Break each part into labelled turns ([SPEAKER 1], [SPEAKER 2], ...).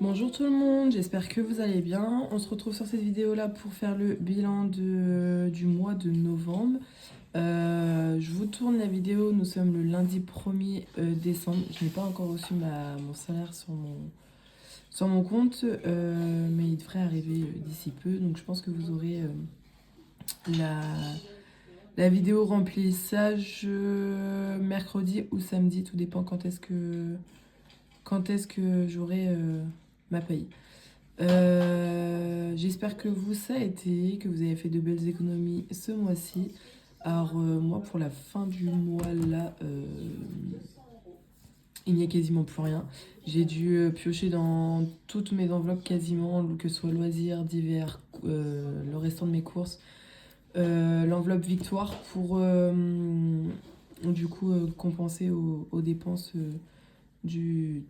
[SPEAKER 1] Bonjour tout le monde, j'espère que vous allez bien. On se retrouve sur cette vidéo là pour faire le bilan du mois de novembre. Je vous tourne la vidéo, nous sommes le lundi 1er décembre. Je n'ai pas encore reçu mon salaire sur mon compte, mais il devrait arriver d'ici peu. Donc je pense que vous aurez la, la vidéo remplissage mercredi ou samedi, tout dépend quand est-ce que j'aurai ma paye. J'espère que vous ça a été, que vous avez fait de belles économies ce mois-ci. Alors moi pour la fin du mois là, il n'y a quasiment plus rien. J'ai dû piocher dans toutes mes enveloppes quasiment, que ce soit loisirs, divers, le restant de mes courses. L'enveloppe victoire pour du coup compenser aux dépenses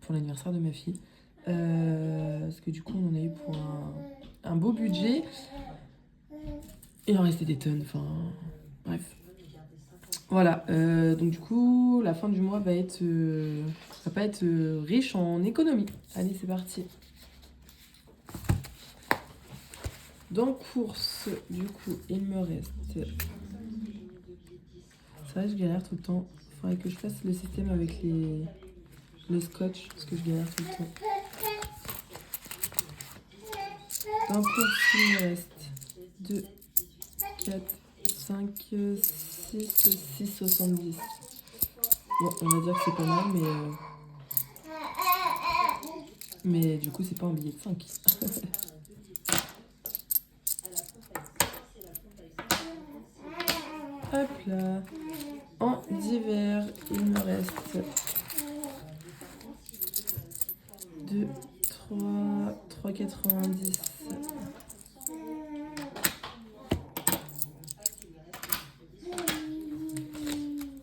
[SPEAKER 1] pour l'anniversaire de ma fille. Parce que du coup on en a eu pour un beau budget. Il en restait des tonnes, enfin bref. Voilà, donc du coup la fin du mois va pas être riche en économie. Allez c'est parti. Dans course, du coup il me reste... C'est vrai je galère tout le temps. Faudrait que je fasse le système avec le scotch parce que je galère tout le temps. Dans course il me reste 2, 4, 5, 6, 6,70. Bon, on va dire que c'est pas mal, mais du coup, c'est pas un billet de 5. Hop là. En divers, il me reste 2, 3, 3,90.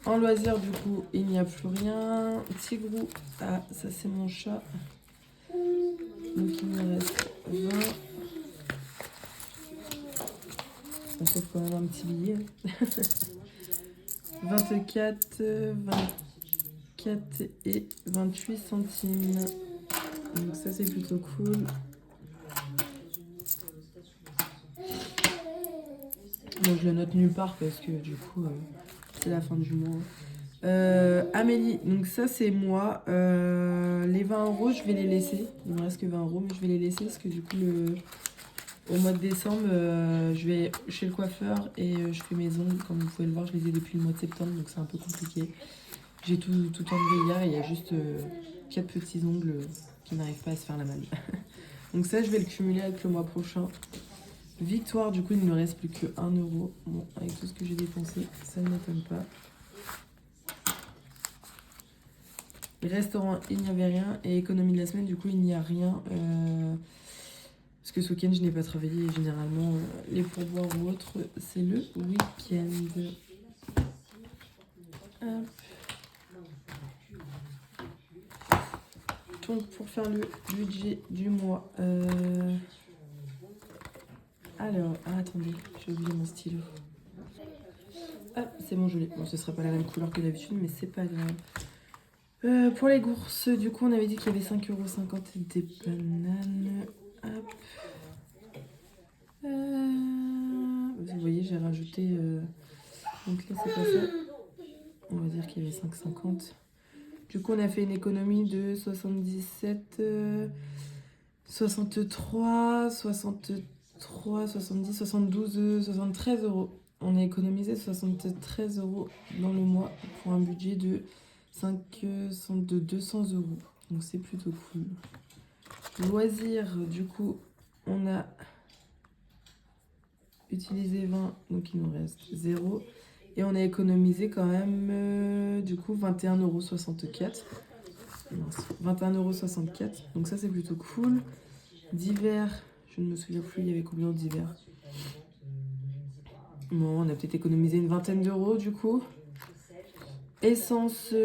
[SPEAKER 1] En loisir, du coup, il n'y a plus rien. Tigrou, ah, ça c'est mon chat. Donc il me reste 20. On trouve quand même un petit billet. 24, 24 et 28 centimes. Donc ça c'est plutôt cool. Bon, je le note nulle part parce que du coup c'est la fin du mois. Amélie, donc ça c'est moi. Les 20 euros, je vais les laisser. Il me reste que 20 euros, mais je vais les laisser parce que du coup, au mois de décembre, je vais chez le coiffeur et je fais mes ongles. Comme vous pouvez le voir, je les ai depuis le mois de septembre, donc c'est un peu compliqué. J'ai tout enlevé hier et il y a juste 4 petits ongles qui n'arrivent pas à se faire la malle. Donc ça, je vais le cumuler avec le mois prochain. Victoire, du coup, il ne me reste plus que 1 euro. Bon, avec tout ce que j'ai dépensé, ça ne m'étonne pas. Restaurant, il n'y avait rien. Et économie de la semaine, du coup, il n'y a rien. Parce que ce week-end, je n'ai pas travaillé. Et généralement, les pourboires ou autres, c'est le week-end. Hop. Donc, pour faire le budget du mois. Alors, attendez, j'ai oublié mon stylo. Ah, c'est bon, je l'ai. Bon, ce sera pas la même couleur que d'habitude, mais c'est pas grave. Pour les courses, du coup, on avait dit qu'il y avait 5,50 € des bananes. Hop. Vous voyez, j'ai rajouté... Donc là, c'est pas ça. On va dire qu'il y avait 5,50. Du coup, on a fait une économie de 77, 63, 63, 70, 72, 73 euros. On a économisé 73 euros dans le mois pour un budget de 200 euros. Donc c'est plutôt cool. Loisirs, du coup, on a utilisé 20, donc il nous reste 0. Et on a économisé quand même, du coup, 21,64 €. 21,64 €. Donc ça, c'est plutôt cool. Divers, je ne me souviens plus, il y avait combien de divers. Bon, on a peut-être économisé une vingtaine d'euros, du coup. Essence, il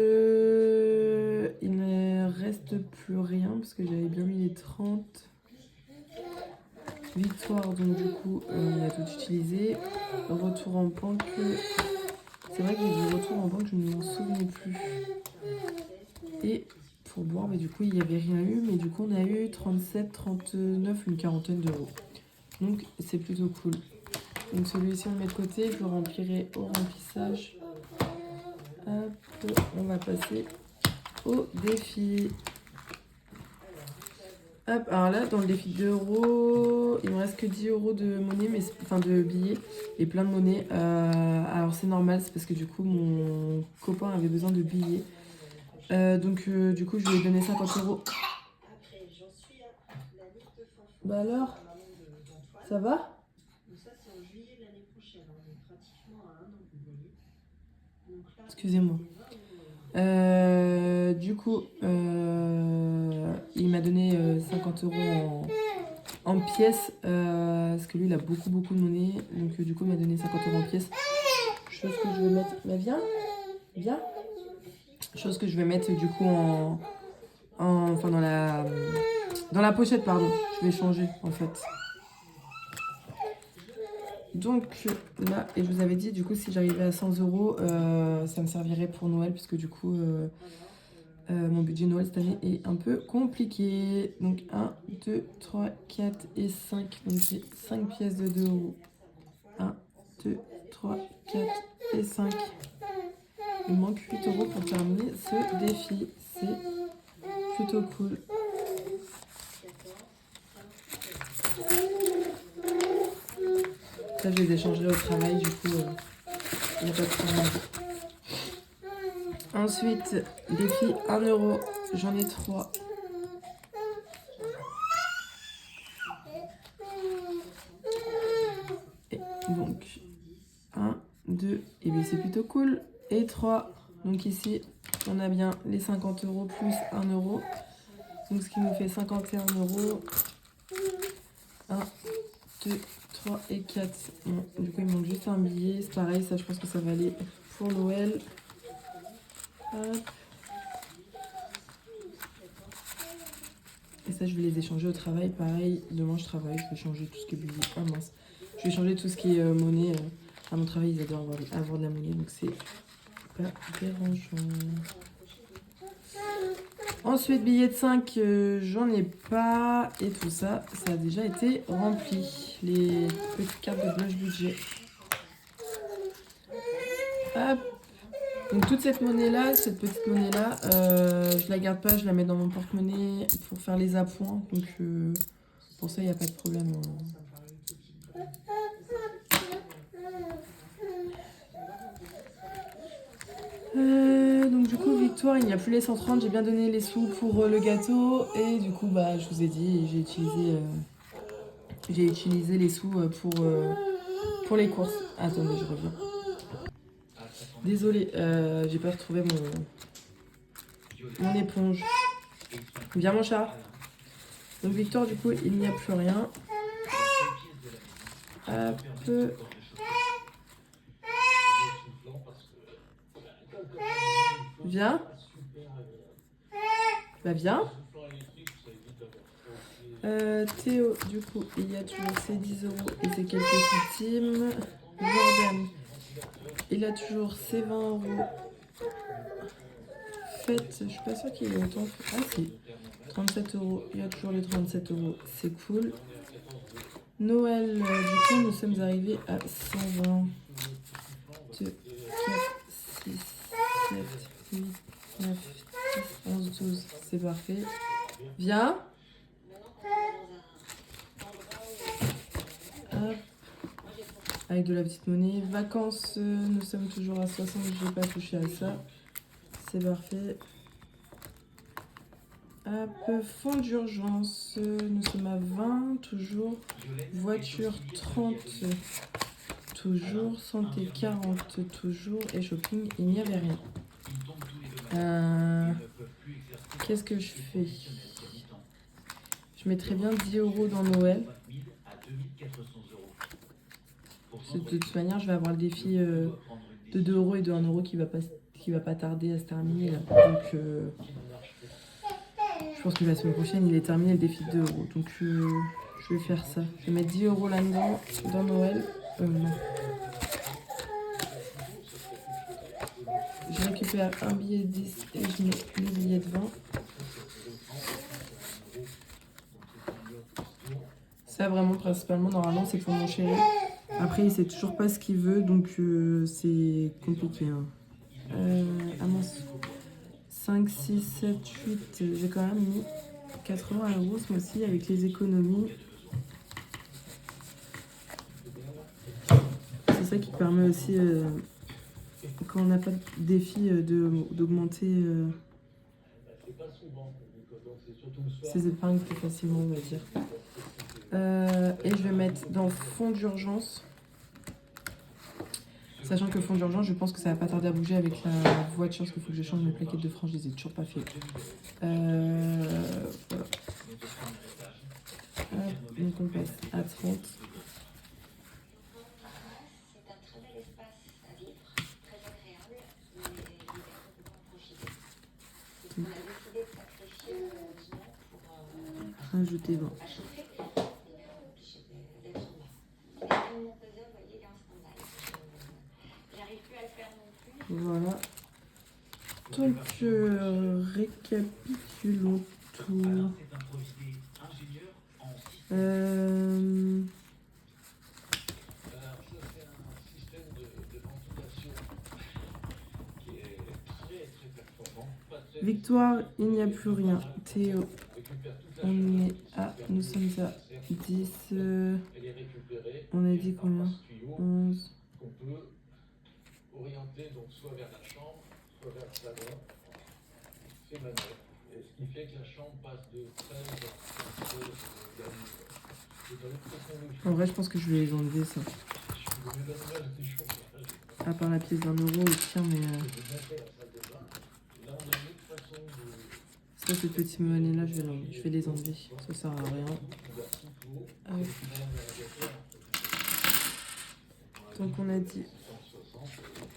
[SPEAKER 1] ne reste plus rien, parce que j'avais bien mis les 30. Victoire, donc du coup, on a tout utilisé. Retour en banque. C'est vrai que j'ai du retour en banque, je ne m'en souviens plus. Et pourboire, mais du coup il n'y avait rien eu, mais du coup on a eu 37, 39, une quarantaine d'euros. Donc c'est plutôt cool. Donc celui-ci on le met de côté, je le remplirai au remplissage. Hop, on va passer au défi. Hop, alors là dans le défi de 2 euros, il me reste que 10 euros de monnaie, mais enfin de billets et plein de monnaie. Alors c'est normal, c'est parce que du coup mon copain avait besoin de billets. Donc du coup je lui ai donné 50 euros. Bah alors, ça va? Excusez-moi. Du coup, il m'a donné 50 euros en pièces, parce que lui il a beaucoup de monnaie, donc du coup il m'a donné 50 euros en pièces. Chose que je vais mettre. Bah viens, viens. Chose que je vais mettre du coup enfin dans la pochette, pardon. Je vais changer en fait. Donc là, et je vous avais dit, du coup, si j'arrivais à 100 euros, ça me servirait pour Noël, puisque du coup, mon budget Noël cette année est un peu compliqué. Donc 1, 2, 3, 4 et 5. Donc j'ai 5 pièces de 2 euros. 1, 2, 3, 4 et 5. Il me manque 8 euros pour terminer ce défi. C'est plutôt cool. Ça, je les échangerai au travail, du coup, il n'y a pas de problème. Ensuite, défi 1 euro, j'en ai 3. Et donc, 1, 2, et bien c'est plutôt cool. Et 3, donc ici, on a bien les 50 euros plus 1 euro. Donc ce qui nous fait 51 euros. 1, 2, 3 et 4. Bon, du coup, il me manque juste un billet. C'est pareil, ça, je pense que ça va aller pour Noël. Hop. Et ça, je vais les échanger au travail. Pareil, demain, je travaille. Je vais changer tout ce qui est billet. Ah mince. Je vais changer tout ce qui est monnaie. À mon travail, ils adorent avoir de la monnaie. Donc, c'est pas dérangeant. Ensuite, billet de 5, j'en ai pas. Et tout ça, ça a déjà été rempli. Les petites cartes de blush budget. Hop. Donc toute cette monnaie-là, cette petite monnaie-là, je la garde pas, je la mets dans mon porte-monnaie pour faire les appoints. Donc pour ça, il n'y a pas de problème. Donc du coup, Victoire, il n'y a plus les 130. J'ai bien donné les sous pour le gâteau. Et du coup, bah, je vous ai dit, j'ai utilisé les sous pour les courses. Attendez, je reviens. Désolée, j'ai pas retrouvé mon éponge. Viens mon chat. Donc Victor, du coup, il n'y a plus rien. Hop. Viens. Bah viens. Théo, du coup, il y a toujours ses 10 euros et ses quelques centimes. Jordan, il a toujours ses 20 euros. Fête, je suis pas sûre qu'il ait autant. Ah si, 37 euros. Il y a toujours les 37 euros, c'est cool. Noël, du coup, nous sommes arrivés à 120. 2, 4, 6, 7, 8, 9, 10, 11, 12. C'est parfait. Viens. Hop. Avec de la petite monnaie. Vacances, nous sommes toujours à 60. Je n'ai pas touché à ça. C'est parfait. Hop. Fonds d'urgence, nous sommes à 20. Toujours. Voiture 30. Toujours. Santé 40. Toujours. Et shopping, il n'y avait rien. Qu'est-ce que je fais? Je mettrais bien 10 euros dans Noël. De toute manière, je vais avoir le défi de 2 euros et de 1 euro qui va pas tarder à se terminer. Là. Donc, je pense que la semaine prochaine, il est terminé le défi de 2 euros. Donc, je vais faire ça. Je vais mettre 10 euros là-dedans, dans Noël. Non. Je récupère un billet de 10 et je mets le billet de 20. Ça, vraiment, principalement, normalement, c'est pour mon chéri. Après, il sait toujours pas ce qu'il veut, donc c'est compliqué. Hein. Ah mince. 5, 6, 7, 8. J'ai quand même mis 80 € ce mois-ci avec les économies. C'est ça qui permet aussi, quand on n'a pas de défi, d'augmenter ses épargnes plus facilement, on va dire. Et je vais mettre dans fonds d'urgence. Sachant que fonds d'urgence, je pense que ça va pas tarder à bouger avec la voiture, parce qu'il faut que je change mes plaquettes de frein, je les ai toujours pas fait. Voilà. Hop, donc on passe à 30. Rajouter 20. Voilà. Donc, récapitulons tout. Victoire, il n'y a plus rien. Théo, nous sommes à 10. On a dit combien? 11. Orienté donc soit vers la chambre, soit vers le salon. C'est manuel. Et ce qui fait que la chambre passe de 13 à en vrai, je pense que je vais les enlever, ça. À part la pièce d'1 € au pire, mais... Ça, ces petits monnaies-là, je vais les enlever. Ça sert à rien. Donc, on a dit...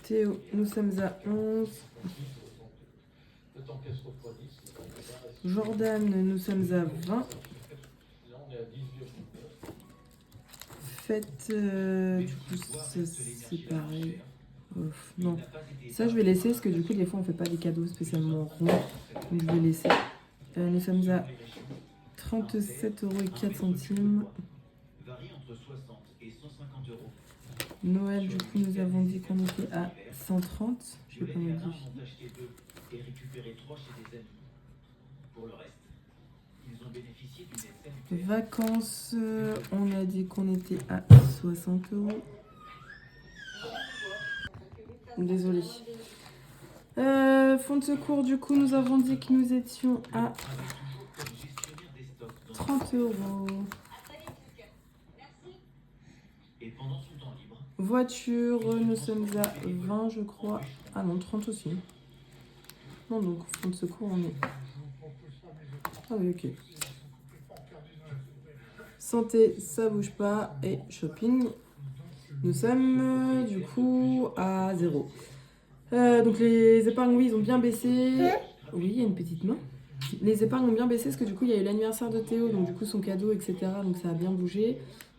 [SPEAKER 1] Théo, nous sommes à 11. Jordan, nous sommes à 20. Faites, du coup, c'est pareil. Non, ça je vais laisser parce que du coup, des fois, on fait pas des cadeaux spécialement ronds. Donc, je vais laisser. Nous sommes à 37,04 €. Noël, du coup, nous avons dit qu'on était à 130. Je vais pas modifier. Vacances, on a dit qu'on était à 60 €. Désolée. Fonds de secours, du coup, nous avons dit que nous étions à 30 €. Voiture, nous sommes à 20, je crois. Ah non, 30 aussi. Non, donc, fonds de secours, on est... Ah oui, ok. Santé, ça bouge pas. Et shopping, nous sommes du coup à 0. Donc les épargnes, oui, ils ont bien baissé. Oui, il y a une petite main. Les épargnes ont bien baissé parce que du coup, il y a eu l'anniversaire de Théo, donc du coup, son cadeau, etc. Donc ça a bien bougé.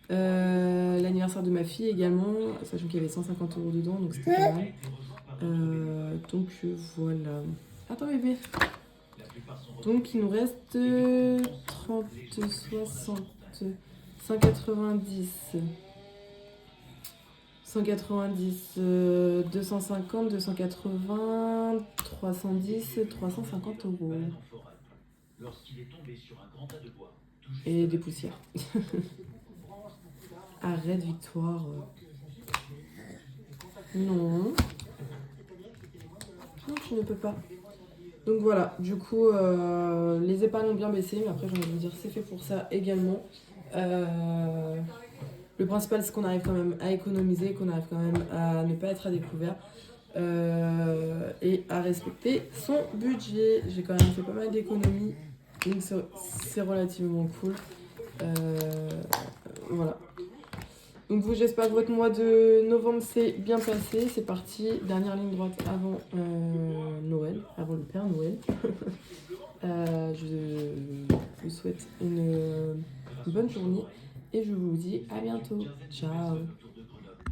[SPEAKER 1] L'anniversaire de ma fille également, sachant qu'il y avait 150 € dedans, donc c'était pas mal. Donc voilà. Attends bébé. Donc il nous reste 30, 60, 190, 190, 250, 280, 310, 350 €. Et des poussières. Arrête Victoire. Non. Non, tu ne peux pas. Donc voilà, du coup, les épargnes ont bien baissé, mais après, j'ai envie de vous dire, c'est fait pour ça également. Le principal, c'est qu'on arrive quand même à économiser, qu'on arrive quand même à ne pas être à découvert et à respecter son budget. J'ai quand même fait pas mal d'économies, donc c'est relativement cool. Voilà. Donc vous, j'espère que votre mois de novembre s'est bien passé. C'est parti, dernière ligne droite avant Noël, avant le Père Noël. Je vous souhaite une bonne journée et je vous dis à bientôt. Ciao.